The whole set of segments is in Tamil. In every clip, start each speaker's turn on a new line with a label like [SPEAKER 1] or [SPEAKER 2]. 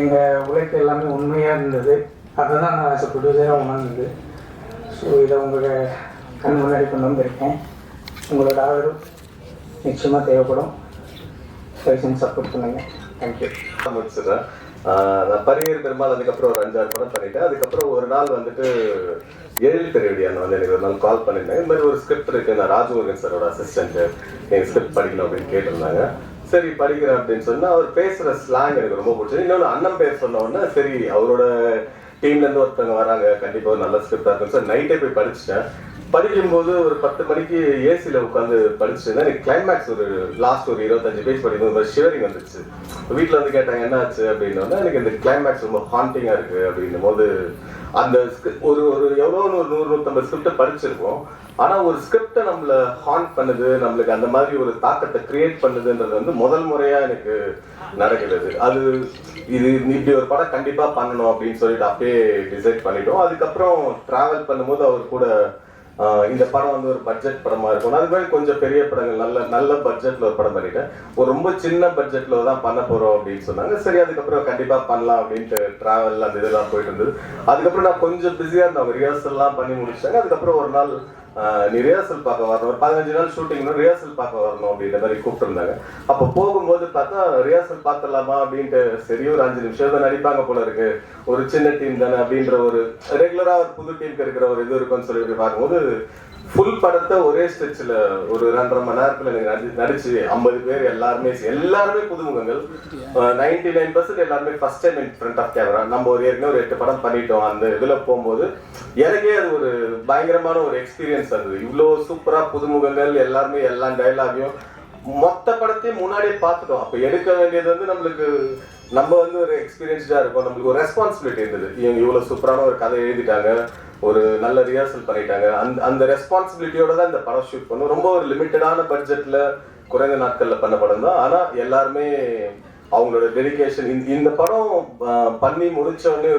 [SPEAKER 1] எங்கள் உழைப்பு எல்லாமே உண்மையாக இருந்தது. அதை தான் நான் ஆஸ் அ ப்ரொடியூசராக உணர்ந்தது. ஸோ இதை உங்களை கண் முன்னாடி கொண்டு வந்திருக்கேன். உங்களோட ஆதரவு நிச்சயமாக தேவைப்படும். பேஷன் சப்போர்ட் பண்ணுங்கள். தேங்க்யூ.
[SPEAKER 2] முடிச்சிடுறேன். நான் பரியர் பெருமாள் அதுக்கப்புறம் ஒரு 5-6 படம் பண்ணிட்டேன். அதுக்கப்புறம் ஒரு நாள் வந்துட்டு எழில் பெரியவடியான் வந்து எனக்கு ஒரு நாள் கால் பண்ணியிருந்தேன். இந்த மாதிரி ஒரு ஸ்கிரிப்ட் இருக்குது, நான் ராஜமுருகன் சாரோட அசிஸ்டன்ட்டு, எங்கள் ஸ்கிரிப்ட் படிக்கணும் அப்படின்னு கேட்டிருந்தாங்க. சரி படிக்கிறேன் அப்படின்னு சொன்னால் அவர் பேசுகிற ஸ்லாங் எனக்கு ரொம்ப பிடிச்சது. இன்னொன்று அண்ணன் பேர் சொன்ன உடனே சரி அவரோட டீம்லேருந்து ஒருத்தவங்க வராங்க, கண்டிப்பாக ஒரு நல்ல ஸ்கிரிப்டாக இருக்குன்னு சொல்லி நைட்டே போய் படிச்சுட்டேன். படிக்கும்போது ஒரு 10 மணிக்கு ஏசியில் உட்காந்து படிச்சுட்டு எனக்கு கிளைமேக்ஸ் ஒரு லாஸ்ட் ஒரு 25 பேஜ் படிக்கும் ஒரு ஷிவரிங் வந்துச்சு. வீட்டில் வந்து கேட்டாங்க என்ன ஆச்சு அப்படின்னா, எனக்கு இந்த கிளைமேக்ஸ் ரொம்ப ஹாண்டிங்காக இருக்குது அப்படின்னும் போது அந்த ஒரு ஒரு எவ்வளோ 100-150 ஸ்கிரிப்டை படிச்சிருக்கோம். ஆனால் ஒரு ஸ்கிரிப்டை நம்மளை ஹாண்ட் பண்ணுது, நம்மளுக்கு அந்த மாதிரி ஒரு தாக்கத்தை கிரியேட் பண்ணுதுன்றது வந்து முதல் முறையாக எனக்கு நடக்கிறது. அது இது இப்படி ஒரு படம் கண்டிப்பாக பண்ணணும் அப்படின்னு சொல்லிட்டு அப்படியே டிசைட் பண்ணிட்டோம். அதுக்கப்புறம் ட்ராவல் பண்ணும்போது அவர் கூட இந்த படம் வந்து ஒரு பட்ஜெட் படமா இருக்கும். அது மாதிரி கொஞ்சம் பெரிய படங்கள் நல்ல பட்ஜெட்ல ஒரு படம் பண்ணிட்டேன். ஒரு ரொம்ப சின்ன பட்ஜெட்ல தான் பண்ண போறோம் அப்படின்னு சொன்னாங்க. சரி அதுக்கப்புறம் கண்டிப்பா பண்ணலாம் அப்படின்ட்டு டிராவல் அந்த இதெல்லாம் போயிட்டு இருந்தது. அதுக்கப்புறம் நான் கொஞ்சம் பிஸியா இருந்தேன். ரிஹர்சல் எல்லாம் பண்ணி முடிச்சாங்க. அதுக்கப்புறம் ஒரு நாள் நீ ரிஹர்சல் பார்க்க வரணும், ஒரு 15 நாள் ஷூட்டிங் ரிஹர்சல் பார்க்க வரணும் அப்படின்ற மாதிரி கூப்பிட்டுருந்தாங்க. அப்போ போகும்போது பார்த்தா ரிஹர்சல் பார்த்துடலாமா அப்படின்ட்டு, சரி ஒரு 5 நிமிஷம் தான் நடிப்பாங்க போல இருக்கு, ஒரு சின்ன டீம் தானே அப்படின்ற ஒரு ரெகுலரா ஒரு புது டீமுக்கு இருக்கிற ஒரு இது இருக்குன்னு சொல்லி பார்க்கும்போது ஃபுல் படத்தை ஒரே ஸ்டெச்சில் ஒரு 2.5 மணி நேரத்தில் எனக்கு நடிச்சு 50 பேர் எல்லாருமே புதுமுகங்கள். 99% எல்லாருமே first time in front of camera. நம்ம ஒரு ஏற்கனவே ஒரு 8 படம் பண்ணிட்டோம். அந்த இதில் போகும்போது எனக்கே அது ஒரு பயங்கரமான ஒரு எக்ஸ்பீரியன்ஸ் இருந்தது. இவ்வளோ சூப்பராக புதுமுகங்கள் எல்லாருமே எல்லா டைலாகையும் மொத்த படத்தையும் முன்னாடியே பார்த்துட்டோம். அப்போ எடுக்க வேண்டியது வந்து நம்மளுக்கு நம்ம வந்து ஒரு எக்ஸ்பீரியன்ஸ்டாக இருக்கும். நம்மளுக்கு ஒரு ரெஸ்பான்சிபிலிட்டி இருந்தது. இவங்க இவ்வளோ சூப்பரான ஒரு கதை எழுதிட்டாங்க, ஒரு நல்ல ரிஹர்சல் பண்ணிட்டாங்க. அந்த ரெஸ்பான்சிபிலிட்டியோட தான் இந்த படம் ஷூட் பண்ணும். ரொம்ப ஒரு லிமிட்டடான பட்ஜெட்ல குறைந்த நாட்கள்ல பண்ண படம் தான். ஆனா எல்லாருமே அவங்களோட டெடிகேஷன். இந்த படம் பண்ணி முடிச்ச உடனே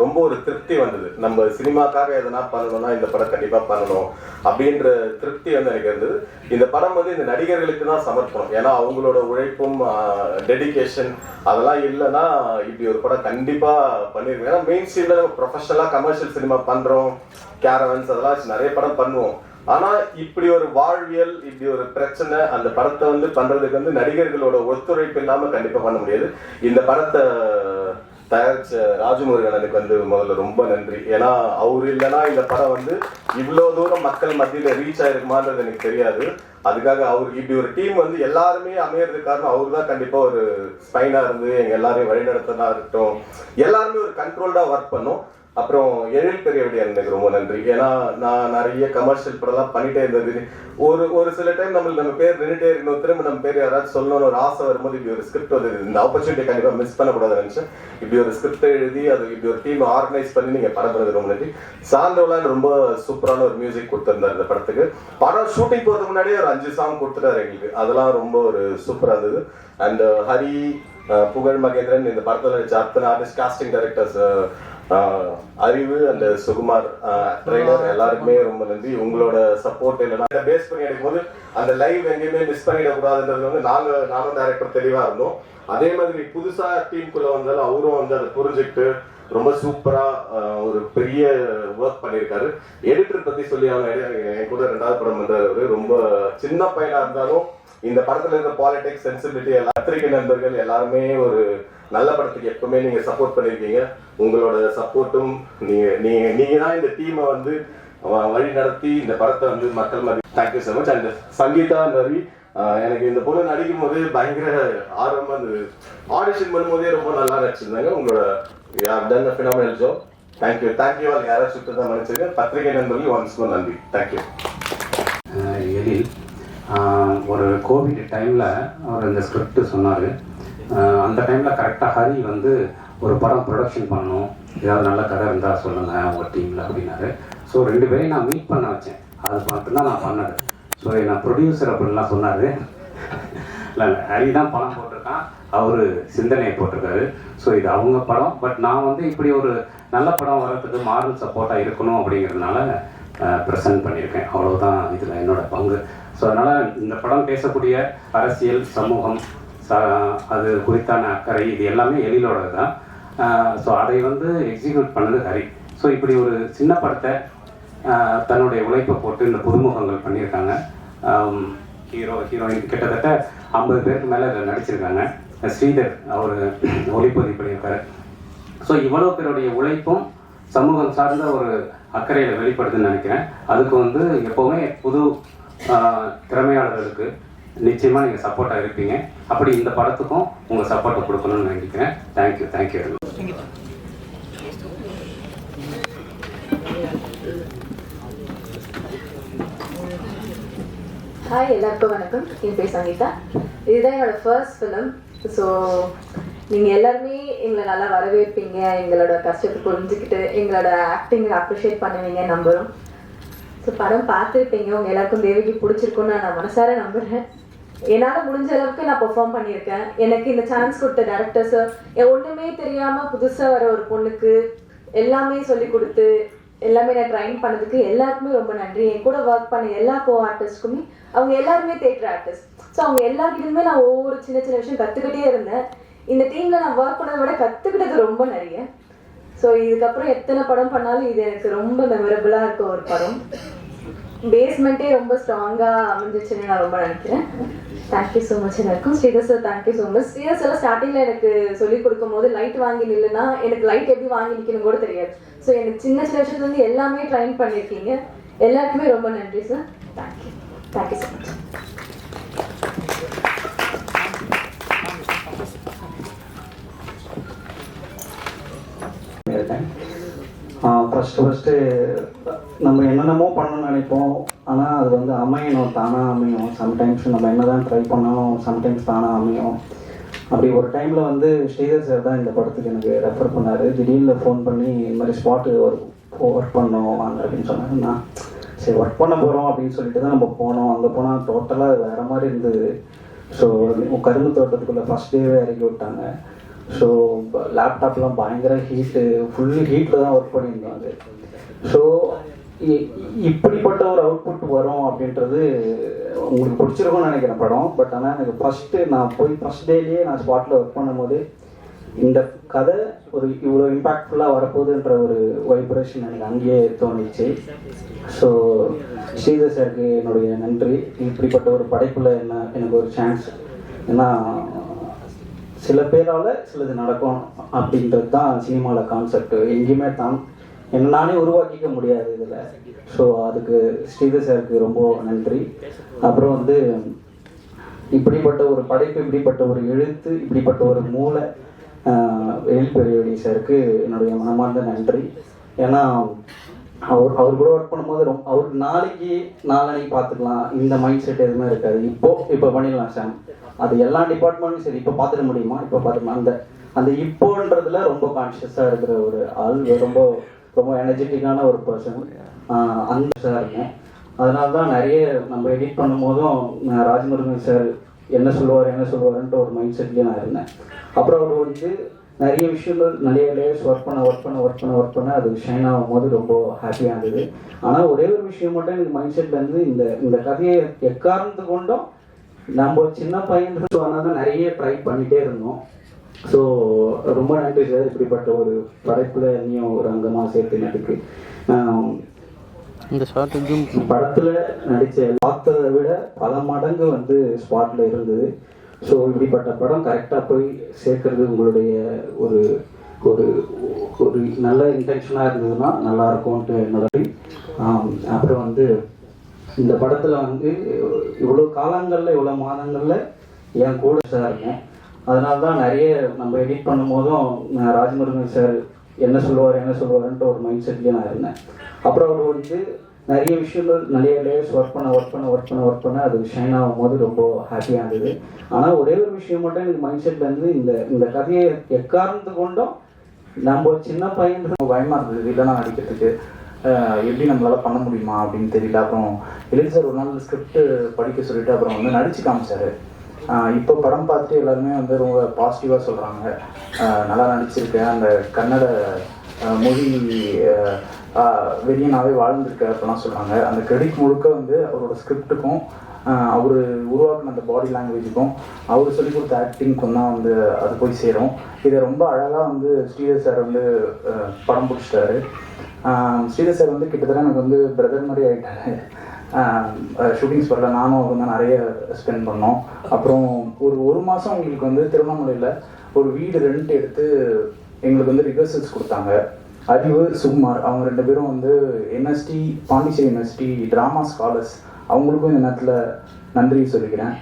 [SPEAKER 2] ரொம்ப ஒரு திருப்தி வந்தது. நம்ம சினிமாக்காக எதனா பண்ணணும்னா இந்த படம் கண்டிப்பா பண்ணணும் அப்படின்ற திருப்தி வந்து எனக்கு இருந்தது. இந்த படம் வந்து இந்த நடிகர்களுக்கு தான் சமர்ப்பணம். ஏன்னா அவங்களோட உழைப்பும் டெடிகேஷன் அதெல்லாம் இல்லைன்னா இப்படி ஒரு படம் கண்டிப்பா பண்ணிருக்கோம். ஏன்னா மெயின் ஸ்ட்ரீம்ல நம்ம ப்ரொஃபஷனலா கமர்ஷியல் சினிமா பண்றோம், கேரவன்ஸ் அதெல்லாம் நிறைய படம் பண்ணுவோம். ஆனா இப்படி ஒரு வாழ்வியல், இப்படி ஒரு பிரச்சனை அந்த படத்தை வந்து பண்றதுக்கு வந்து நடிகர்களோட ஒத்துழைப்பு இல்லாம கண்டிப்பா பண்ண முடியாது. இந்த படத்தை தயாரிச்ச ராஜமுருகனுக்கு வந்து முதல்ல ரொம்ப நன்றி. ஏன்னா அவரு இல்லைன்னா இந்த படம் வந்து இவ்வளவு தூரம் மக்கள் மத்தியில ரீச் ஆயிருக்குமான்றது எனக்கு தெரியாது. அதுக்காக அவருக்கு இப்படி ஒரு டீம் வந்து எல்லாருமே அமையறதுக்கு காரணம் அவரு தான். கண்டிப்பா ஒரு ஸ்பைனா இருந்து எங்க எல்லாரையும் வழிநடத்தினா இருக்கட்டும், எல்லாருமே ஒரு கண்ட்ரோல்டா ஒர்க் பண்ணும். அப்புறம் எழில் பெரியவடியான் எனக்கு ரொம்ப நன்றி. ஏன்னா நான் நிறைய கமர்ஷியல் படம்லாம் பண்ணிட்டே இருந்தது. ஒரு சில டைம் நம்ம பேர் நின்றுட்டே இருக்கணும், திரும்ப நம்ம பேர் யாராவது சொல்லணும்னு ஒரு ஆசை வரும்போது இப்படி ஒரு ஸ்கிரிப்ட் வந்து இந்த ஆப்பர்ச்சுனிட்டி கண்டிப்பா மிஸ் பண்ணக்கூடாதுன்னு நினைச்சேன். இப்படி ஒரு ஸ்கிரிப்ட் எழுதி அது இப்படி ஒரு டீம் ஆர்கனைஸ் பண்ணி நீங்க படம் பண்ணது ரொம்ப நன்றி. சாண்டோலான் ரொம்ப சூப்பரான ஒரு மியூசிக் கொடுத்திருந்தார் இந்த படத்துக்கு. படம் ஷூட்டிங் போறதுக்கு முன்னாடியே ஒரு 5 சாங் கொடுத்துட்டாரு எங்களுக்கு. அதெல்லாம் ரொம்ப ஒரு சூப்பரா இருந்தது. அண்ட் ஹரி, புகழ் மகேந்திரன், இந்த படத்துல நடிச்ச அத்தனை ஆர்டிஸ்ட், காஸ்டிங் டைரக்டர்ஸ், அறிவு அந்த சுகுமார் ட்ரெய்லர் எல்லாருக்குமே ரொம்ப நன்றி. உங்களோட சப்போர்ட் இல்லைன்னா பேஸ் பண்ணி எடுக்கும்போது அந்த லைவ் எங்கேயுமே மிஸ் பண்ணிடக்கூடாதுன்றது வந்து நானும் டைரக்டர் தெளிவா இருந்தோம். அதே மாதிரி புதுசா டீமுக்குள்ள வந்தாலும் அவரும் வந்து அதை புரிஞ்சுக்கிட்டு ரொம்ப சூப்பரா ஒரு பெரிய ஒர்க் பண்ணியிருக்காரு. எடிட்டர் பத்தி சொல்லி அவங்க என் கூட 2வது படம் பண்றாரு. ரொம்ப சின்ன பையனா இருந்தாலும் இந்த படத்துல இருக்க பாலிடிக்ஸ் சென்சிபிலிட்டி பத்திரிகை நண்பர்கள் எல்லாருமே ஒரு நல்ல படத்துக்கு எப்பவுமே நீங்க சப்போர்ட் பண்ணிருக்கீங்க. உங்களோட சப்போர்ட்டும் நீங்க தான் இந்த டீமை வந்து வழி நடத்தி இந்த படத்தை வந்து மக்கள் மாதிரி. Thank you so much. And Sangeetha நரி, எனக்கு இந்த பொண்ணு நடிக்கும் போது பயங்கர ஆர்வமா இருந்தது. ஆடிஷன் பண்ணும்போதே ரொம்ப நல்லா நடிச்சிருந்தாங்க. உங்களோட done phenomenal job. Thank you all. யாராவது சுட்டு தான் நினைச்சிருக்கேன். பத்திரிகை நண்பர்கள் ஒன்ஸ் மோர் நன்றி. தேங்க்யூ.
[SPEAKER 3] எழில் ஒரு கோவிட் டைமில் அவர் இந்த ஸ்கிரிப்ட் சொன்னார். அந்த டைமில் கரெக்டாக ஹரி வந்து ஒரு படம் ப்ரொடக்ஷன் பண்ணணும், ஏதாவது நல்ல கதை இருந்தால் சொல்லுங்கள் உங்கள் டீமில் அப்படின்னாரு. ஸோ 2 பேரையும் நான் மீட் பண்ண வச்சேன். அது மட்டும்தான் நான் பண்ணது. ஸோ நான் ப்ரொடியூசர் அப்படின்லாம் சொன்னார். இல்லை ஹரி தான் படம் போட்டிருக்கான், அவர் சிந்தனையை போட்டிருக்காரு. ஸோ இது அவங்க படம். பட் நான் வந்து இப்படி ஒரு நல்ல படம் வர்றதுக்கு மாரல் சப்போர்ட்டாக இருக்கணும் அப்படிங்கிறதுனால ப்ரெசென்ட் பண்ணியிருக்கேன். அவ்வளோதான் இதில் என்னோட பங்கு. ஸோ அதனால் இந்த படம் பேசக்கூடிய அரசியல், சமூகம், அது குறித்தான அக்கறை இது எல்லாமே எழிலோடது தான். ஸோ அதை வந்து எக்ஸிக்யூட் பண்ணது ஹரி. ஸோ இப்படி ஒரு சின்ன படத்தை தன்னுடைய உழைப்பை போட்டு இந்த புதுமுகங்கள் பண்ணியிருக்காங்க. ஹீரோயின் கிட்டத்தட்ட 50 பேருக்கு மேலே இதில் நடிச்சிருக்காங்க. ஸ்ரீதர் அவர் ஒளிப்பதிவு பண்ணியிருக்காரு. ஸோ இவ்வளோ பேருடைய உழைப்பும் சமூகம் சார்ந்த ஒரு அக்கறையில் வெளிப்படுதுன்னு நினைக்கிறேன். அதுக்கு வந்து எப்போவுமே புது திறமையாளர்களுக்கு நிச்சயமாக நீங்கள் சப்போர்ட்டாக இருப்பீங்க. அப்படி இந்த படத்துக்கும் உங்கள் சப்போர்ட்டை கொடுக்கணும்னு நினைக்கிறேன். தேங்க்யூ.
[SPEAKER 4] ஹாய், எல்லாருக்கும் வணக்கம். என் பேர் சங்கீதா. இதுதான் என்னோட ஃபர்ஸ்ட் ஃபிலிம். ஸோ நீங்கள் எல்லாருமே எங்களை நல்லா வரவேற்பீங்க, எங்களோட கஷ்டத்தை புரிஞ்சுக்கிட்டு எங்களோட ஆக்டிங்கை அப்ரிஷியேட் பண்ணுவீங்க நம்புகிறோம். ஸோ படம் பார்த்துருப்பீங்க, உங்கள் எல்லாருக்கும் தேவிக்கு பிடிச்சிருக்குன்னு நான் மனசார நம்புகிறேன். என்னால் முடிஞ்ச அளவுக்கு நான் பெர்ஃபார்ம் பண்ணியிருக்கேன். எனக்கு இந்த சான்ஸ் கொடுத்த டேரக்டர்ஸு, ஒன்றுமே தெரியாமல் புதுசாக வர ஒரு பொண்ணுக்கு எல்லாமே சொல்லி கொடுத்து எல்லாமே நான் ட்ரைன் பண்ணதுக்கு எல்லாருக்குமே ரொம்ப நன்றி. என் கூட ஒர்க் பண்ண எல்லா கோ ஆர்டிஸ்ட்டுக்குமே, அவங்க எல்லாருமே தேட்டர் ஆர்டிஸ்ட். ஸோ அவங்க எல்லாருக்கிட்டுமே நான் ஒவ்வொரு சின்ன விஷயம் கற்றுக்கிட்டே இருந்தேன். இந்த டீமில் நான் ஒர்க் பண்ணதை விட கற்றுக்கிட்டது ரொம்ப நிறைய. ஸோ இதுக்கப்புறம் எத்தனை படம் பண்ணாலும் இது எனக்கு ரொம்ப மெமரபுளாக இருக்க ஒரு படம். பேஸ்மெண்ட்டே ரொம்ப ஸ்ட்ராங்காக அமைஞ்சிச்சுன்னு நான் ரொம்ப நினைக்கிறேன். Thank you so much. எனக்கும் Sridhar sir thank you so much. Sridhar sir ஸ்டார்டிங்கில் எனக்கு சொல்லிக் கொடுக்கும் போது லைட் வாங்கி நில்லுன்னா எனக்கு லைட் எப்படி வாங்கி நிற்கணும் கூட தெரியாது. ஸோ எனக்கு சின்ன விஷயத்துலேருந்து எல்லாமே ட்ரைன் பண்ணியிருக்கீங்க. எல்லாருக்குமே ரொம்ப நன்றி sir. Thank you so much.
[SPEAKER 5] First நம்ம என்னென்னமோ பண்ணணும்னு நினைப்போம், ஆனால் அது வந்து அமையணும், தானாக அமையும். சம்டைம்ஸ் நம்ம என்ன தான் ட்ரை பண்ணாலும் சம்டைம்ஸ் தானாக அமையும். அப்படி ஒரு டைமில் வந்து ஸ்ரீதர் சார் தான் இந்த படத்துக்கு எனக்கு ரெஃபர் பண்ணார். திடீர்னு ஃபோன் பண்ணி இந்த மாதிரி ஸ்பாட்டு ஒர்க் பண்ணோம் வாங்க அப்படின்னு சொன்னாங்க. நான் சரி ஒர்க் பண்ண போகிறோம் அப்படின்னு சொல்லிட்டு தான் நம்ம போனோம். அங்கே போனால் டோட்டலாக வேறு மாதிரி இருந்தது. ஸோ கரும்பு தோட்டத்துக்குள்ளே ஃபஸ்ட் டேவே இறக்கி விட்டாங்க. ஸோ லேப்டாப்லாம் பயங்கர ஹீட்டு, ஃபுல் ஹீட்டில் தான் ஒர்க் பண்ணியிருந்தாங்க. ஸோ இப்படிப்பட்ட ஒரு அவுட்புட் வரும் அப்படின்றது உங்களுக்கு பிடிச்சிருக்கும்னு நினைக்கிறேன் படம். பட் ஆனால் எனக்கு நான் போய் ஃபஸ்ட் டேலேயே நான் ஸ்பாட்டில் ஒர்க் பண்ணும்போது இந்த கதை ஒரு இவ்வளோ இம்பேக்ட்ஃபுல்லாக வரப்போகுதுன்ற ஒரு வைப்ரேஷன் எனக்கு அங்கேயே தோணிச்சு. ஸோ ஸ்ரீதர் சாருக்கு என்னுடைய நன்றி. இப்படிப்பட்ட ஒரு படைப்பில் எனக்கு ஒரு சான்ஸ். ஏன்னா சில பேரால் சிலது நடக்கும் அப்படின்றது தான் சினிமாவில் கான்செப்ட். எங்கேயுமே என்ன நானே உருவாக்கிக்க முடியாது இதில். ஸோ அதுக்கு ஸ்ரீதர் சாருக்கு ரொம்ப நன்றி. அப்புறம் வந்து இப்படிப்பட்ட ஒரு படைப்பு, இப்படிப்பட்ட ஒரு எழுத்து, இப்படிப்பட்ட ஒரு மூளை எழில்பெருவெளி சாருக்கு என்னுடைய மனமார்ந்த நன்றி. ஏன்னா அவர் கூட ஒர்க் பண்ணும்போது அவருக்கு நாளைக்கு பார்த்துக்கலாம் இந்த மைண்ட் செட் எதுவுமே இருக்காது. இப்போ பண்ணிடலாம் சாம், அது எல்லா டிபார்ட்மெண்ட்டும் சரி இப்போ பார்த்துட முடியுமா, இப்போ பார்த்துக்கலாம், அந்த இப்போன்றதுல ரொம்ப கான்ஷியஸாக இருக்கிற ஒரு ஆள், ரொம்ப ரொம்ப எனர்ஜெட்டிக்கான ஒரு பர்சன் அந்த சார் இருக்கேன். அதனால தான் நிறைய நம்ம எடிட் பண்ணும்போதும் ராஜமுருகன் சார் என்ன சொல்லுவாருன்ட்டு ஒரு மைண்ட் செட்லேயே நான் இருந்தேன். அப்புறம் அவர் வந்து நிறைய விஷயங்கள் நிறைய லேயர்ஸ் ஒர்க் பண்ண அது ஷைன் ஆகும் போது ரொம்ப ஹாப்பியாக இருந்தது. ஆனால் ஒரே ஒரு விஷயம் மட்டும் எனக்கு மைண்ட் செட்டில் இருந்து இந்த கதையை எக்காரணத்து கொண்டும் நம்ம சின்ன பையன் தான் நிறைய ட்ரை பண்ணிகிட்டே இருந்தோம். ஸோ ரொம்ப நன்றி சார், இப்படிப்பட்ட ஒரு படைப்பில் நீயும் ஒரு அங்கமாக சேர்த்துனதுக்கு. இந்த படத்தில் நடித்த பார்த்ததை விட பல மடங்கு வந்து ஸ்பாட்டில் இருந்தது. ஸோ இப்படிப்பட்ட படம் கரெக்டாக போய் சேர்க்கறது உங்களுடைய ஒரு ஒரு ஒரு நல்ல இன்டென்ஷனாக இருந்ததுன்னா நல்லாயிருக்கும்ன்ட்டு என்னோட. அப்புறம் வந்து இந்த படத்தில் வந்து இவ்வளோ காலங்களில் இவ்வளோ மாதங்களில் என் கூட சார் இருந்தேன். அதனால தான் நிறைய நம்ம எடிட் பண்ணும்போதும் ராஜமுருகன் சார் என்ன சொல்லுவாருன்ட்டு ஒரு மைண்ட் செட்லேயே நான் இருந்தேன். அப்புறம் அவர் வந்து நிறைய விஷயங்கள் நிறைய லேயர்ஸ் ஒர்க் பண்ண அது ஷைன் ஆகும் போது ரொம்ப ஹாப்பியாக இருந்தது. ஆனால் ஒரே ஒரு விஷயம் மட்டும் எனக்கு மைண்ட் செட்டில் இருந்து இந்த கதையை எக்காரணத்து கொண்டும் நம்ம சின்ன பையன்
[SPEAKER 1] பயமாக இருந்தது இதெல்லாம் நடிக்கிறதுக்கு. எப்படி நம்மளால் பண்ண முடியுமா அப்படின்னு தெரியல. அப்புறம் எழில் சார் ஒரு நாள் ஸ்கிரிப்ட் படிக்க சொல்லிட்டு அப்புறம் வந்து நடிச்சு காமிச்சார். இப்போ படம் பார்த்துட்டு எல்லாருமே வந்து ரொம்ப பாசிட்டிவாக சொல்கிறாங்க, நல்லா நடிச்சிருக்கேன், அந்த கன்னட மொழி வெளியனாவே வாழ்ந்துருக்கு அப்படிலாம் சொல்கிறாங்க. அந்த கிரெடிட் முழுக்க வந்து அவரோட ஸ்கிரிப்டுக்கும் அவர் உருவாக்கின அந்த பாடி லாங்குவேஜுக்கும் அவர் சொல்லிக் கொடுத்த ஆக்டிங்க்கும் தான் வந்து அது போய் சேரும். இதை ரொம்ப அழகாக வந்து ஸ்ரீதர் சார் வந்து படம் பிடிச்சிட்டாரு. ஸ்ரீதர் சார் வந்து கிட்டத்தட்ட எனக்கு வந்து பிரதர் மாதிரி ஆகிட்டாரு. ஷூட்டிங் ஸ்பாட்டில் நானும் அவர் தான் நிறைய ஸ்பெண்ட் பண்ணோம். அப்புறம் ஒரு மாதம் எங்களுக்கு வந்து திருவண்ணாமலையில் ஒரு வீடு ரெண்ட் எடுத்து எங்களுக்கு வந்து ரிஹர்சல்ஸ் கொடுத்தாங்க. அறிவு, சுகுமார் அவங்க 2 பேரும் வந்து NST Pondicherry university drama scholars, அவங்களுக்கும் இந்த நேரத்தில் நன்றி சொல்லிக்கிறேன்.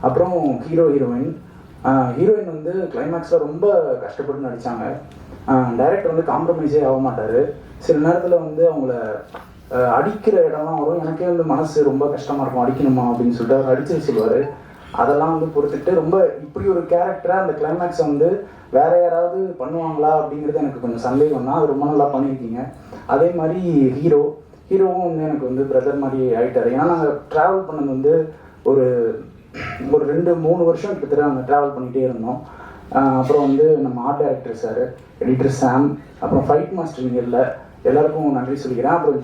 [SPEAKER 1] அப்புறம் ஹீரோயின் வந்து கிளைமேக்ஸில் ரொம்ப கஷ்டப்பட்டு நடித்தாங்க. டைரக்டர் வந்து காம்ப்ரமைஸே ஆக மாட்டார். சில நேரத்தில் வந்து அவங்கள அடிக்கிற இடம்லாம் வரும். எனக்கே வந்து மனசு ரொம்ப கஷ்டமாக இருக்கும், அடிக்கணுமா அப்படின்னு சொல்லிட்டு அவர் அடிச்சு சொல்லுவார். அதெல்லாம் வந்து பொறுத்துட்டு ரொம்ப இப்படி ஒரு கேரக்டராக அந்த கிளைமேக்ஸை வந்து வேற யாராவது பண்ணுவாங்களா அப்படிங்கிறது எனக்கு கொஞ்சம் சந்தேகம் தான். அது ரொம்ப நல்லா பண்ணியிருக்கீங்க. அதே மாதிரி ஹீரோவும் வந்து எனக்கு வந்து பிரதர் மாதிரி ஆகிட்டார். ஏன்னா நாங்கள் ட்ராவல் பண்ணது வந்து ஒரு 2-3 வருஷம் கிட்டத்தட்ட நாங்கள் ட்ராவல் பண்ணிகிட்டே இருந்தோம். அப்புறம் வந்து நம்ம ஆர்ட் டைரக்டர் சார், எடிட்டர் சாம், அப்புறம் ஃபைட் மாஸ்டர் நீங்கள் எல்லாருக்கும் நன்றி சொல்லிக்கிறேன். அப்புறம்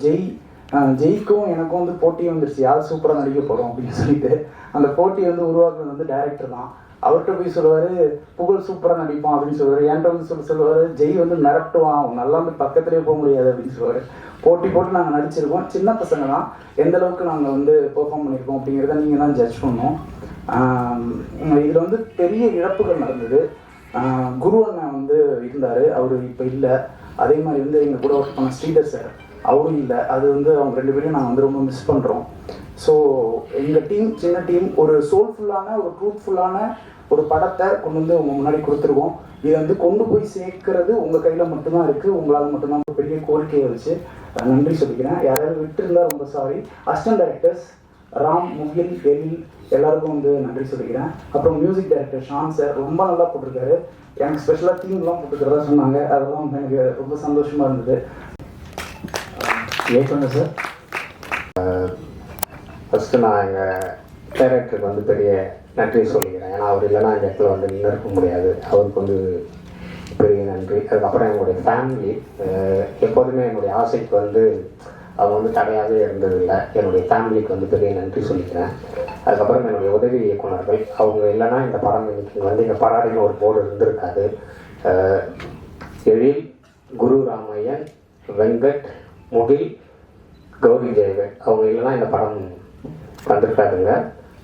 [SPEAKER 1] ஜெய்க்கும் எனக்கும் வந்து போட்டி வந்துருச்சு, யார் சூப்பராக நடிக்க போகிறோம் அப்படின்னு சொல்லிட்டு. அந்த போட்டி வந்து உருவாக்குறது வந்து டைரக்டர் தான். அவர்கிட்ட போய் சொல்லுவார் புகழ் சூப்பராக நடிப்பான் அப்படின்னு சொல்லுவார். என்கிட்ட வந்து சொல்லுவார் ஜெய் வந்து மிரட்டுவான், நல்லா வந்து பக்கத்துலேயே போக முடியாது அப்படின்னு சொல்லுவார். போட்டு நாங்கள் நடிச்சிருக்கோம். சின்ன பசங்க தான், எந்த அளவுக்கு நாங்கள் வந்து பெர்ஃபார்ம் பண்ணியிருக்கோம் அப்படிங்கிறத நீங்கள் தான் ஜட்ஜ் பண்ணோம். இதில் வந்து பெரிய இழப்புகள் நடந்தது. குரு அண்ணன் வந்து இருந்தார், அவர் இப்போ இல்லை. அதே மாதிரி வந்து எங்கள் கூட ஒர்க் பண்ண ஸ்ரீதர் சார், அவரும் இல்லை. அது வந்து அவங்க 2 பேரையும் நாங்கள் வந்து ரொம்ப மிஸ் பண்ணுறோம். ஸோ எங்கள் டீம், சின்ன டீம், ஒரு சோல்ஃபுல்லான ஒரு ட்ரூத்ஃபுல்லான ஒரு படத்தை கொண்டு வந்து உங்கள் முன்னாடி கொடுத்துருக்கோம். இதை வந்து கொண்டு போய் சேர்க்கறது உங்கள் கையில் மட்டும்தான் இருக்குது. உங்களால் மட்டும்தான் ஒரு பெரிய கோரிக்கையை வச்சு நன்றி சொல்லிக்கிறேன். யாராவது விட்டுருந்தா ரொம்ப சாரி. அசிஸ்டன்ட் டைரக்டர்ஸ் ராம், முகில், எழில் எல்லாருக்கும் வந்து நன்றி சொல்லிக்கிறேன். அப்புறம் மியூசிக் டைரக்டர் ஷான் சார் ரொம்ப நல்லா போட்டிருக்காரு. எனக்கு ஸ்பெஷலாக தீம்லாம் போட்டுக்கிறதா சொன்னாங்க. அதெல்லாம் வந்து எனக்கு ரொம்ப சந்தோஷமாக இருந்தது.
[SPEAKER 6] ஏற்கனவே சார் ஃபஸ்ட்டு நான் எங்கள் டைரக்டருக்கு வந்து பெரிய நன்றி சொல்லிக்கிறேன். ஏன்னா அவர் இல்லைன்னா இந்த இடத்துல வந்து நின்று இருக்க முடியாது. அவருக்கு வந்து பெரிய நன்றி. அதுக்கப்புறம் என்னுடைய ஃபேமிலி, எப்போதுமே என்னுடைய ஆசைக்கு வந்து அவங்க வந்து தடையாகவே இருந்ததில்லை. என்னுடைய ஃபேமிலிக்கு வந்து பெரிய நன்றி சொல்லிக்கிறேன். அதுக்கப்புறம் என்னுடைய உதவி இயக்குநர்கள், அவங்க இல்லைன்னா இந்த படம் இன்னைக்கு வந்து இங்கே பராடின்னு ஒரு போர்டு இருந்திருக்காது. எழில், குரு ராமையன், வெங்கட், முகில், கௌரி ஜெயவேல், அவங்க இல்லைன்னா இந்த படம் வந்திருக்காதுங்க.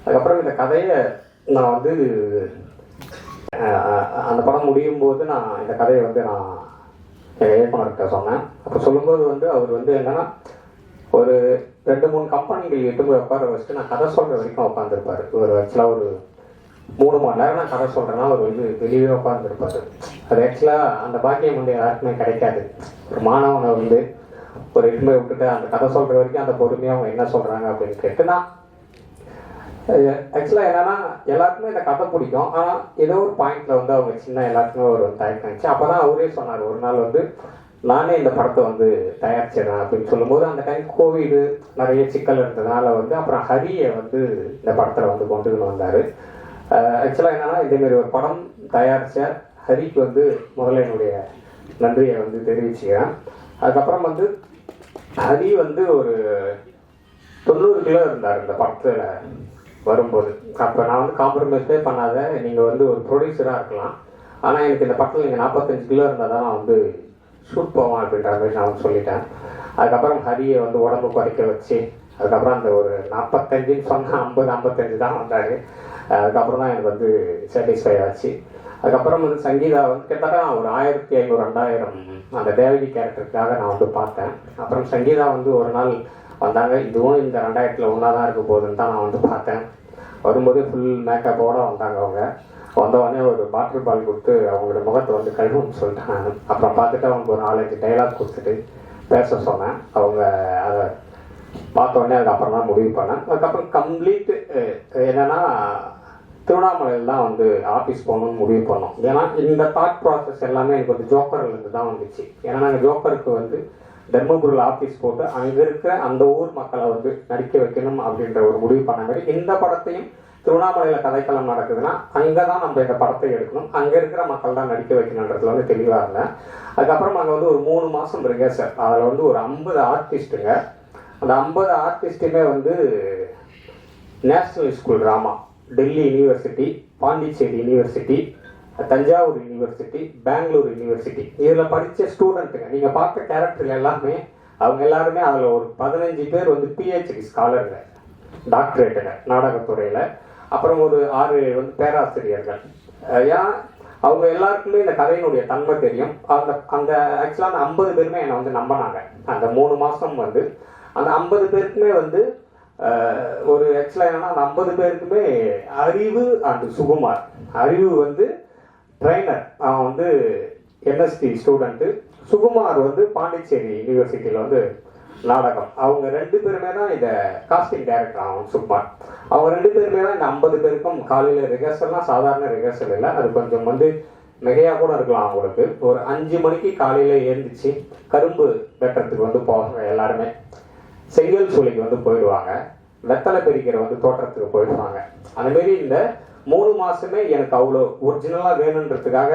[SPEAKER 6] அதுக்கப்புறம் இந்த கதையை நான் வந்து அந்த படம் முடியும் போது நான் இந்த கதையை வந்து நான் எங்கள் இயக்குனர்கிட்ட சொன்னேன். அப்போ சொல்லும்போது வந்து அவர் வந்து என்னென்னா ஒரு 2-3 கம்பெனிகள் எட்டு போய் உட்கார வச்சுட்டு நான் கதை சொல்கிற வரைக்கும் உட்காந்துருப்பார். ஒரு ஆக்சுவலாக ஒரு 3 மணி நேரம் நான் கதை சொல்கிறேன்னா அவர் வந்து வெளியே உட்காந்துருப்பார். அது ஆக்சுவலாக அந்த பாக்கியம் வந்து யாருக்குமே கிடைக்காது. ஒரு மாணவனை வந்து ஒரு 8 போய் விட்டுட்டு அந்த கதை சொல்கிற வரைக்கும் அந்த பொறுமையாக அவங்க என்ன சொல்கிறாங்க அப்படின்னு கேட்டுனா ஆக்சுவலாக என்னன்னா எல்லாருக்குமே இந்த கதை பிடிக்கும். ஆனால் ஏதோ ஒரு பாயிண்ட்ல வந்து அவங்க சின்ன எல்லாருக்குமே ஒரு தயக்கம் இருந்துச்சு. அப்போ தான் அவரே சொன்னார், ஒரு நாள் வந்து நானே இந்த படத்தை வந்து தயாரிச்சிடறேன் அப்படின்னு சொல்லும்போது அந்த டைம் கோவிடு நிறைய சிக்கல் இருந்ததுனால வந்து அப்புறம் ஹரியை வந்து இந்த படத்தில் வந்து கொண்டுன்னு வந்தார். ஆக்சுவலாக என்னன்னா இதேமாரி ஒரு படம் தயாரித்த ஹரிக்கு வந்து முதல்ல என்னுடைய நன்றியை வந்து தெரிவிச்சுக்கிறேன். அதுக்கப்புறம் வந்து ஹரி வந்து ஒரு 90 கிலோ இருந்தார் இந்த படத்தில் வரும்போது. அப்போ நான் வந்து காம்ப்ரமைஸே பண்ணாத, நீங்கள் வந்து ஒரு ப்ரொடியூசராக இருக்கலாம், ஆனால் எனக்கு இந்த படத்தில் நீங்கள் 45 கிலோ இருந்தால் தான் நான் வந்து ஷூட் போவேன் அப்படின்ற மாதிரி நான் வந்து சொல்லிட்டேன். அதுக்கப்புறம் ஹரியை வந்து உடம்பு குறைக்க வச்சு அதுக்கப்புறம் அந்த ஒரு 45ன்னு சொன்னால் 50-55 தான் வந்தார். அதுக்கப்புறம் தான் எனக்கு வந்து சாட்டிஸ்ஃபை ஆச்சு. அதுக்கப்புறம் வந்து சங்கீதா வந்து கிட்டத்தட்ட ஒரு 1500-2000 அந்த தேவகி கேரக்டருக்காக நான் வந்து பார்த்தேன். அப்புறம் சங்கீதா வந்து ஒரு நாள் வந்தாங்க. இதுவும் இந்த 2000ல் ஒன்றா தான் இருக்க போகுதுன்னு தான் நான் வந்து பார்த்தேன். வரும்போது ஃபுல் மேக்கப்போடு வந்தாங்க. அவங்க வந்தவொடனே ஒரு பாட்டில் பால் கொடுத்து அவங்களோட முகத்தை வந்து கழுவுன்னு சொல்லிட்டாங்க. அப்புறம் பார்த்துட்டு அவங்க ஒரு 4-5 டைலாக் கொடுத்துட்டு பேச சொன்னேன். அவங்க அதை பார்த்தோடனே அதுக்கப்புறம் தான் முடிவு பண்ணேன். அதுக்கப்புறம் கம்ப்ளீட் என்னென்னா திருவண்ணாமலையில் தான் வந்து ஆஃபீஸ் போகணுன்னு முடிவு பண்ணோம். ஏன்னா இந்த தாட் ப்ராசஸ் எல்லாமே எனக்கு வந்து ஜோக்கர்லேருந்து தான் வந்துச்சு. ஏன்னா நாங்கள் ஜோக்கருக்கு வந்து தர்மபுரியில் ஆஃபீஸ் போட்டு அங்கே இருக்கிற அந்த ஊர் மக்களை வந்து நடிக்க வைக்கணும் அப்படின்ற ஒரு முடிவு பண்ண மாதிரி இந்த படத்தையும் திருவண்ணாமலையில் கதைக்களம் நடக்குதுன்னா அங்கே தான் நம்ம இந்த படத்தை எடுக்கணும், அங்கே இருக்கிற மக்கள் தான் நடிக்க வைக்கணுன்றதுல வந்து தெளிவாக இருந்தேன். அதுக்கப்புறம் அங்கே வந்து ஒரு 3 மாதம் ரிஹர்சல். அதில் வந்து ஒரு 50 ஆர்டிஸ்ட்டுங்க. அந்த 50 ஆர்டிஸ்ட்டுமே வந்து national school drama, Delhi university, Pondicherry university, Thanjavur university, Bangalore university, இதில் படித்த ஸ்டூடெண்ட்டுங்க. நீங்கள் பார்த்த கேரக்டர் எல்லாமே அவங்க எல்லாருமே அதில் ஒரு 15 பேர் வந்து PhD ஸ்காலருங்க, டாக்டரேட்டுங்க நாடகத்துறையில். அப்புறம் ஒரு 6 வந்து பேராசிரியர்கள். ஏன்னா அவங்க எல்லாருக்குமே இந்த கதையினுடைய தன்மை தெரியும். அந்த ஆக்சுவலாக அந்த 50 பேருமே என்னை வந்து நம்பினாங்க. அந்த 3 மாதம் வந்து அந்த 50 பேருக்குமே வந்து ஒரு ஆக்சுவலாக என்னன்னா அந்த 50 பேருக்குமே அறிவு அண்ட் சுகுமார். அறிவு வந்து ட்ரைனர், அவன் வந்து MSc ஸ்டூடெண்ட்டு. சுகுமார் வந்து பாண்டிச்சேரி யூனிவர்சிட்டியில் வந்து நாடகம். அவங்க 2 பேருமே தான் இதை காஸ்டிங் டைரக்டர். அவன் சுகுமார், அவங்க 2 பேருமே தான் இந்த 50 பேருக்கும் காலையில் ரிஹர்சல்லாம் சாதாரண ரிஹர்சல் இல்லை, அது கொஞ்சம் வந்து மிகையாக கூட இருக்கலாம். அவங்களுக்கு ஒரு 5 மணிக்கு காலையில் எழுந்திரிச்சு கரும்பு வெட்டுறதுக்கு வந்து போவாங்க எல்லாருமே. செங்கல் சூளைக்கு வந்து போயிடுவாங்க. வெத்தலை பெரிக்கிற வந்து தோட்டத்துக்கு போயிடுவாங்க. அந்தமாரி இந்த 3 மாதமே எனக்கு அவ்வளோ ஒரிஜினலாக வேணுன்றதுக்காக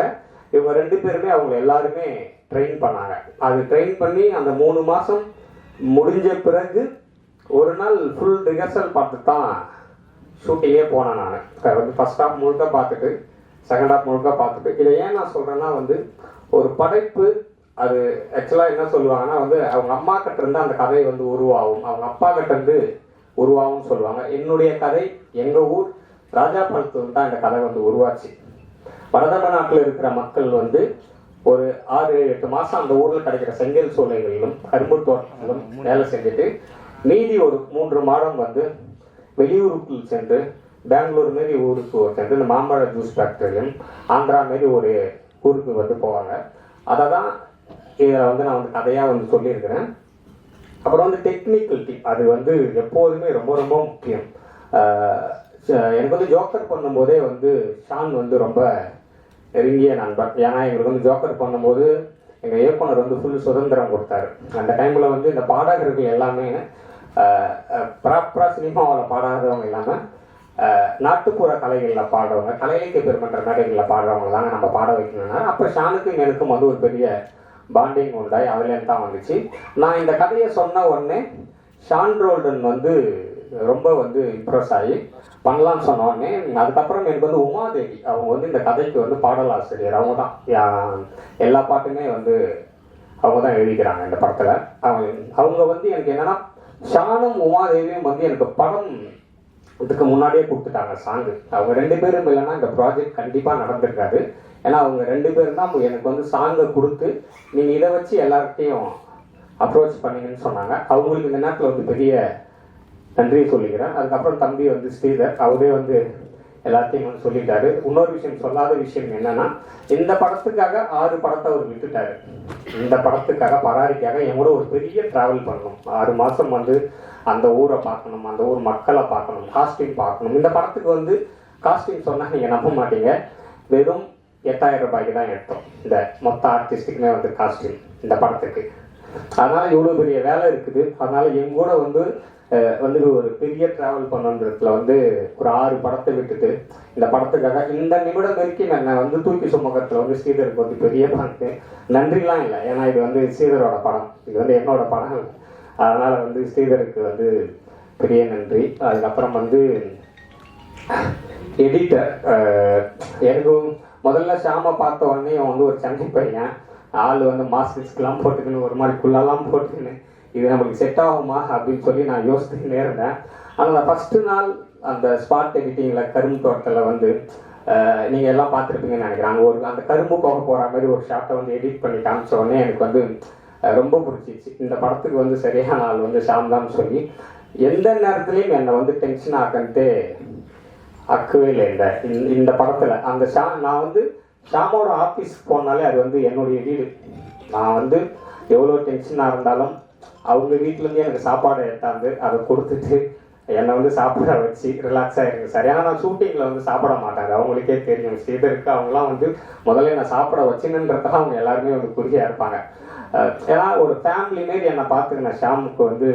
[SPEAKER 6] இவங்க 2 பேருமே அவங்க எல்லாருமே ட்ரெயின் பண்ணாங்க. அது ட்ரெயின் பண்ணி அந்த 3 மாதம் முடிஞ்ச பிறகு ஒரு நாள் ஃபுல் ரிஹர்சல் பார்த்து தான் ஷூட்டிங்கே போனேன். நான் வந்து ஃபர்ஸ்ட் ஹாஃப் முழுக்க பார்த்துட்டு செகண்ட் ஹாஃப் முழுக்க பார்த்துட்டு. இதை ஏன் நான் சொல்கிறேன்னா வந்து ஒரு படைப்பு அது ஆக்சுவலாக என்ன சொல்லுவாங்கன்னா வந்து அவங்க அம்மா கிட்ட இருந்து அந்த கதை வந்து உருவாகும், அவங்க அப்பா கிட்ட இருந்து உருவாகும்னு சொல்லுவாங்க. என்னுடைய கதை எங்கள் ஊர் ராஜாபாளையத்துல தான் இந்த கதை வந்து உருவாச்சு. வடதமிழ்நாட்டில் இருக்கிற மக்கள் வந்து ஒரு 6-8 மாதம் அந்த ஊரில் கிடைக்கிற செங்கல் சூளைகளிலும் கரும்பு தோட்டங்களிலும் வேலை செஞ்சுட்டு மீதி ஒரு 3 மாதம் வந்து வெளியூருக்கு சென்று பெங்களூர் மாரி ஊருக்கு சென்று இந்த மாம்பழ ஜூஸ் ஃபேக்டரியும் ஆந்திரா மாரி ஒரு ஊருக்கு வந்து போவாங்க. அதை தான் இதை வந்து நான் வந்து கதையாக வந்து சொல்லியிருக்கிறேன். அப்புறம் வந்து டெக்னிக்கல் டீம், அது வந்து எப்போதுமே ரொம்ப ரொம்ப முக்கியம். எனக்கு வந்து ஜோக்கர் பண்ணும்போதே வந்து ஷான் வந்து ரொம்ப நெருங்கிய நண்பர். ஏன்னா எங்களுக்கு வந்து ஜோக்கர் பண்ணும்போது எங்கள் இயக்குனர் வந்து ஃபுல் சுதந்திரம் கொடுத்தாரு. அந்த டைமில் வந்து இந்த பாடகர்கள் எல்லாமே ப்ராப்பராக சினிமாவில் பாடாதவங்க இல்லாமல் நாட்டுப்புற கலைகளில் பாடுறவங்க, கலையிலக்கிய பெருமன்ற மேடைகளில் பாடுறவங்க தாங்க நம்ம பாட வைக்கணும்னா, அப்போ ஷானுக்கும் எனக்கும் வந்து ஒரு பெரிய பாண்டிங் உண்டாய் அதுலேருந்து தான் வந்துச்சு. நான் இந்த கதையை சொன்ன உடனே ஷான் ரோல்டன் வந்து ரொம்ப வந்து இம்ப்ரெஸ் ஆகி பண்ணலான்னு சொன்ன உடனே அதுக்கப்புறம் எனக்கு வந்து உமாதேவி அவங்க வந்து இந்த கதைக்கு வந்து பாடலாசிரியர். அவங்க தான் எல்லா பாட்டுமே வந்து அவங்க தான் எழுதிக்கிறாங்க இந்த படத்தில். அவங்க வந்து எனக்கு என்னன்னா ஷானும் உமாதேவியும் வந்து எனக்கு படம் இதுக்கு முன்னாடியே கொடுத்துட்டாங்க சாங்கு. அவங்க 2 பேரும் இல்லைன்னா இந்த ப்ராஜெக்ட் கண்டிப்பாக நடந்திருக்காது. ஏன்னா அவங்க 2 பேரும் தான் எனக்கு வந்து சாங்கை கொடுத்து நீங்கள் இதை வச்சு எல்லார்கிட்டையும் அப்ரோச் பண்ணீங்கன்னு சொன்னாங்க. அவங்களுக்கு இந்த நேரத்தில் வந்து பெரிய நன்றி சொல்லிக்கிறேன். அதுக்கப்புறம் தம்பி வந்து ஸ்ரீதர், அவரே வந்து எல்லாத்தையும் வந்து சொல்லிட்டாரு. இன்னொரு விஷயம், சொல்லாத விஷயம் என்னன்னா, இந்த படத்துக்காக 6 படத்தை அவர் விட்டுட்டாரு. இந்த படத்துக்காக பராரிக்காக என் கூட ஒரு பெரிய டிராவல் பண்ணணும். 6 மாதம் வந்து அந்த ஊரை பார்க்கணும், அந்த ஊர் மக்களை பார்க்கணும், காஸ்டியூம் பார்க்கணும். இந்த படத்துக்கு வந்து காஸ்டியூம் சொன்னால் நீங்கள் நம்ப மாட்டீங்க, வெறும் 8000 ரூபாய்க்கு தான் எடுத்தோம் இந்த மொத்த ஆர்டிஸ்ட்டுக்குமே வந்து காஸ்டியூம் இந்த படத்துக்கு. அதனால இவ்வளோ பெரிய வேலை இருக்குது. அதனால என் கூட வந்து ஒரு பெரிய டிராவல் பண்ணுறதுல வந்து ஒரு 6 படத்தை விட்டுட்டு இந்த படத்துக்காக இந்த நிமிடம் வரைக்கும் என்னை வந்து தூக்கி சுமக்கிறதுல வந்து ஸ்ரீதருக்கு வந்து பெரிய பங்கு. நன்றிலாம் இல்லை, ஏன்னா இது வந்து ஸ்ரீதரோட படம், இது வந்து என்னோட படம். அதனால வந்து ஸ்ரீதருக்கு வந்து பெரிய நன்றி. அதுக்கப்புறம் வந்து எடிட்டர், எனக்கு முதல்ல ஷாமை பார்த்த உடனே வந்து ஒரு சென்னை பையன், ஆள் வந்து மாஸ்க்லாம் போட்டுக்கின்னு ஒரு மாதிரி குள்ளெல்லாம் போட்டுக்கின்னு இது நம்மளுக்கு செட் ஆகுமா அப்படின்னு சொல்லி நான் யோசிச்சுக்கிட்டே இருந்தேன். ஆனால் ஃபஸ்ட்டு நாள் அந்த ஸ்பாட் எடிட்டிங்கில் கரும்பு தோட்டத்தில் வந்து நீங்கள் எல்லாம் பார்த்துருப்பீங்கன்னு நினைக்கிறேன். அந்த கரும்பு போக போகிற மாதிரி ஒரு ஷாட்டை வந்து எடிட் பண்ணி காமிச்ச உடனே எனக்கு வந்து ரொம்ப பிடிச்சிச்சு. இந்த படத்துக்கு வந்து சரியான ஆள் வந்து ஷாம் தான் சொல்லி எந்த நேரத்துலையும் என்னை வந்து டென்ஷன் ஆக்கன்ட்டு ஆக்கவே இல்லை. இந்த படத்தில் அந்த நான் வந்து ஷாமோட ஆஃபீஸ்க்கு போனாலே அது வந்து என்னுடைய வீடு. நான் வந்து எவ்வளோ டென்ஷனாக இருந்தாலும் அவங்க வீட்டிலேருந்து எனக்கு சாப்பாடை எடுத்தாந்து அதை கொடுத்துட்டு என்னை வந்து சாப்பிட வச்சு ரிலாக்ஸாக இருங்க சார். ஏன்னா நான் ஷூட்டிங்கில் வந்து சாப்பிட மாட்டாங்க, அவங்களுக்கே தெரியும். ஸ்ரீதருக்கு அவங்களாம் வந்து முதல்ல என்னை சாப்பிட வச்சுன்னுன்றதுக்காக அவங்க எல்லாருமே வந்து குறியாக இருப்பாங்க. ஏன்னா ஒரு ஃபேமிலி மாரி என்னை பார்த்துக்கின ஷாமுக்கு வந்து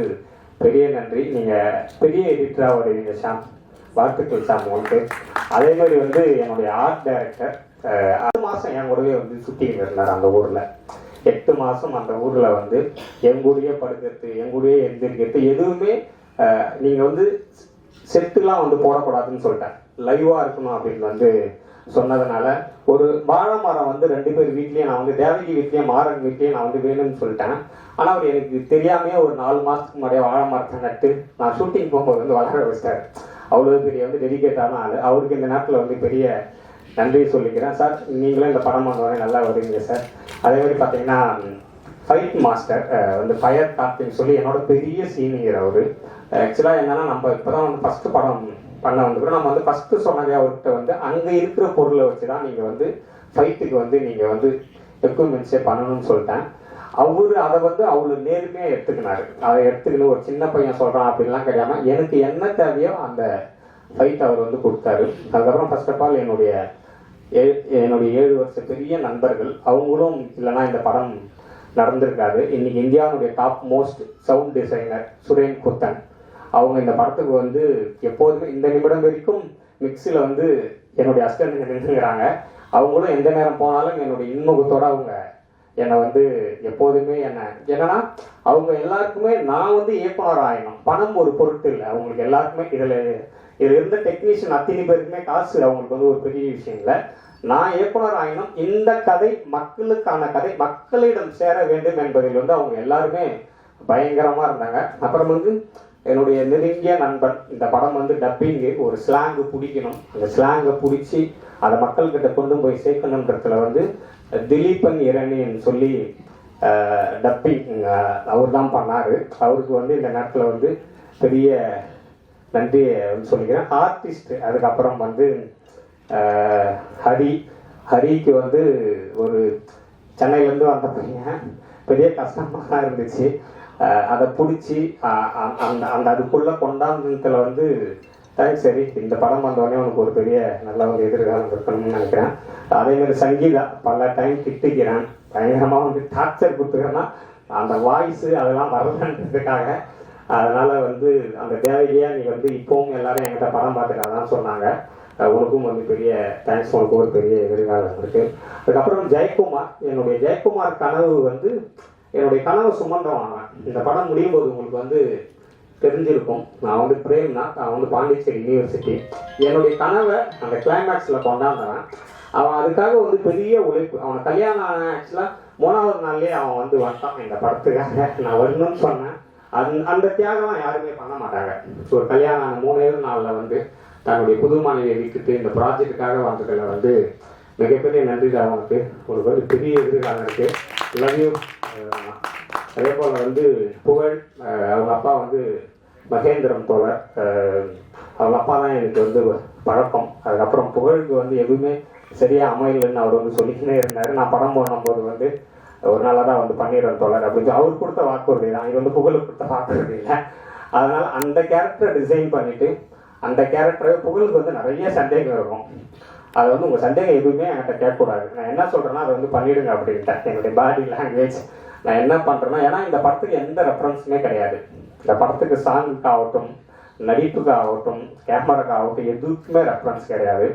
[SPEAKER 6] பெரிய நன்றி. நீங்கள் பெரிய எடிட்டராக வருவீங்க ஷாம், வாழ்த்துக்கள் ஷாம் உங்களுக்கு. அதே மாதிரி வந்து என்னுடைய ஆர்ட் டைரக்டர் 6 மாதம் என் கூடவே வந்து ஷூட்டிங் இருந்தார் அந்த ஊரில். 8 மாதம் அந்த ஊரில் வந்து எங்கூடயே படுக்கிறது, எங்கூடயே எழுந்திருக்கிறது, எதுவுமே நீங்கள் வந்து செட்டுலாம் வந்து போடக்கூடாதுன்னு சொல்லிட்டேன், லைவாக இருக்கணும் அப்படின்னு வந்து சொன்னதுனால ஒரு வாழை மரம் வந்து 2 பேர் வீட்லேயே நான் வந்து தேவகி வீட்லேயே மாறன் வீட்லேயே நான் வந்து வேணும்னு சொல்லிட்டேன். ஆனால் அவர் எனக்கு தெரியாமே ஒரு 4 மாதத்துக்கு முன்னாடியே வாழை மரத்தை நட்டு நான் ஷூட்டிங் போகும்போது வந்து வளர வச்சிட்டார். அவ்வளோ பெரிய வந்து டெடிகேட்டான ஆள். அவருக்கு இந்த நேரத்தில் வந்து பெரிய நன்றி சொல்லிக்கிறேன். சார் நீங்களும் இந்த படம் வந்தவரை நல்லா வருவீங்க சார். அதே மாதிரி பார்த்தீங்கன்னா ஃபைட் மாஸ்டர் வந்து ஃபயர் கார்த்தின்னு சொல்லி என்னோட பெரிய சீனியர் அவர். ஆக்சுவலாக என்னன்னா நம்ம இப்போ தான் வந்து ஃபஸ்ட்டு படம் பண்ண வந்துக்கிறோம். நம்ம வந்து ஃபஸ்ட்டு சொன்னதே அவர்கிட்ட வந்து அங்கே இருக்கிற பொருளை வச்சு தான் நீங்கள் வந்து ஃபைட்டுக்கு வந்து நீங்கள் வந்து எக்யூப்மெண்ட்ஸே பண்ணணும்னு சொல்லிட்டேன். அவரு அதை வந்து அவ்வளோ நேர்மையாக எடுத்துக்கினாரு. அதை எடுத்துக்கணும் ஒரு சின்ன பையன் சொல்கிறான் அப்படின்லாம் கிடையாம எனக்கு என்ன தேவையோ அந்த ஃபைட் அவர் வந்து கொடுத்தாரு. அதுக்கப்புறம் ஃபர்ஸ்ட் ஆஃப் ஆல் என்னுடைய 7 வருஷ பெரிய நண்பர்கள், அவங்களும் இல்லைன்னா இந்த படம் நடந்திருக்காது. இன்னைக்கு இந்தியாவுடைய top most sound designer Suren Kuthan, அவங்க இந்த படத்துக்கு வந்து எப்போதுமே இந்த நிமிடம் வரைக்கும் மிக்ஸில் வந்து என்னுடைய அசிஸ்டன்ட் நின்றுங்கிறாங்க. அவங்களும் எந்த நேரம் போனாலும் என்னுடைய இன்முகத்தோடு அவங்க என்னை வந்து எப்போதுமே என்னன்னா அவங்க எல்லாருக்குமே நான் வந்து இயக்குனர் ஆகணும், பணம் ஒரு பொருட்டு இல்லை அவங்களுக்கு எல்லாருக்குமே. இதில் இருந்த டெக்னீஷியன் அத்தனை பேருக்குமே காசு அவங்களுக்கு வந்து ஒரு பெரிய விஷயம் இல்லை. நான் இயக்குனர் ஆகினோம், இந்த கதை மக்களுக்கான கதை, மக்களிடம் சேர வேண்டும் என்பதில் வந்து அவங்க எல்லாருமே பயங்கரமாக இருந்தாங்க. அப்புறம் வந்து என்னுடைய நெருங்கிய நண்பன், இந்த படம் வந்து டப்பிங்கு ஒரு ஸ்லாங்கு பிடிக்கணும், அந்த ஸ்லாங்கை பிடிச்சி அதை மக்கள்கிட்ட கொண்டு போய் சேர்க்கணுன்றதுல வந்து திலீபன் இரணின்னு சொல்லி டப்பிங் அவர் தான் பண்ணார். அவருக்கு வந்து இந்த நேரத்தில் வந்து பெரிய நன்றியை சொல்லிக்கிறேன். ஆர்டிஸ்ட் அதுக்கப்புறம் வந்து ஹரிக்கு வந்து ஒரு சென்னையிலேருந்து வந்த பையன், பெரிய கஷ்டமாக தான் இருந்துச்சு. அதை பிடிச்சி அந்த அதுக்குள்ளே கொண்டாந்ததுல வந்து சரி இந்த படம் வந்தோடனே உனக்கு ஒரு பெரிய நல்ல ஒரு எதிர்காலம் இருக்கணும்னு நினைக்கிறேன். அதேமாதிரி சங்கீதா பல டைம் திட்டிக்கிறேன், பயங்கரமாக வந்து டார்ச்சர் கொடுத்துக்கிறேன்னா அந்த வாய்ஸு அதெல்லாம் வரலன்றதுக்காக. அதனால் வந்து அந்த தேவையாக நீ வந்து இப்போவும் எல்லாரும் என்கிட்ட படம் பார்த்துக்காதான் சொன்னாங்க. உனக்கும் வந்து பெரிய தேங்க்ஸ், உனக்கு ஒரு பெரிய எதிர்காலம் இருக்குது. அதுக்கப்புறம் ஜெயக்குமார், என்னுடைய ஜெயக்குமார் கனவு வந்து என்னுடைய கனவு சுமந்தவன். இந்த படம் முடியும் போது உங்களுக்கு வந்து தெரிஞ்சிருக்கும், நான் வந்து பிரேம்னா, நான் வந்து பாண்டிச்சேரி யூனிவர்சிட்டி, என்னுடைய கனவை அந்த கிளைமேக்ஸில் கொண்டாந்தவன். அவன் அதுக்காக வந்து பெரிய உழைப்பு, அவனை கல்யாணம் ஆன ஆக்சுவலாக 3வது நாள்லேயே அவன் வந்து வந்தான் இந்த படத்துக்காக. நான் வரணும்னு சொன்னேன். அந்த தியாகம்லாம் யாருமே பண்ண மாட்டாங்க. ஸோ ஒரு கல்யாணம் ஆன 3வது நாளில் வந்து தன்னுடைய புது மனைவியை விட்டுட்டு இந்த ப்ராஜெக்டுக்காக வந்ததில் வந்து மிகப்பெரிய நன்றி அவனுக்கு. ஒரு பெரிய எதிர்காலம் இருக்குது. Love you. அதே போல் வந்து புகழ், அவங்க அப்பா வந்து மகேந்திரம் தோழர், அவங்க அப்பா தான் எனக்கு வந்து பழக்கம். அதுக்கப்புறம் புகழுக்கு வந்து எதுவுமே சரியாக அமையலன்னு அவர் வந்து சொல்லிக்கிட்டே இருந்தார். நான் படம் பண்ணும்போது வந்து ஒரு நாளாக தான் வந்து பண்ணிடுறேன் தோழர் அப்படின்னு அவர் கொடுத்த வாக்குறுதி தான், இது வந்து புகழுக்கு கொடுத்த வாக்குறுதி இல்லை. அதனால் அந்த கேரக்டரை டிசைன் பண்ணிவிட்டு அந்த கேரக்டரை புகழுக்கு வந்து நிறைய சந்தேகம் இருக்கும். அது வந்து உங்கள் சந்தேகம் எதுவுமே என்கிட்ட கேட்கக்கூடாது, நான் என்ன சொல்கிறேன்னா அதை வந்து பண்ணிவிடுங்க அப்படின்ட்டேன். என்னுடைய பாடி லாங்குவேஜ் நான் என்ன பண்ணுறேன்னா, ஏன்னா இந்த படத்துக்கு எந்த ரெஃபரன்ஸுமே கிடையாது. இந்த படத்துக்கு சாங்குக்கு ஆகட்டும், நடிப்புக்கு ஆகட்டும், கேமராக்கு ஆகட்டும், எதுக்குமே ரெஃபரன்ஸ் கிடையாது.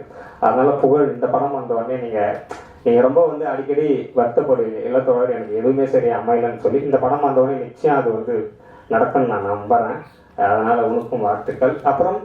[SPEAKER 6] அதனால் புகழ் இந்த படம் வந்த உடனே நீங்கள் ரொம்ப வந்து அடிக்கடி வருத்தப்படுவீங்க, இல்லத்தோடு எனக்கு எதுவுமே சரி அமையலன்னு சொல்லி. இந்த படம் வந்த உடனே நிச்சயம் அது வந்து நடக்குன்னு நான் நம்புகிறேன். அதனால் உனக்கும் வாழ்த்துக்கள். அப்புறம்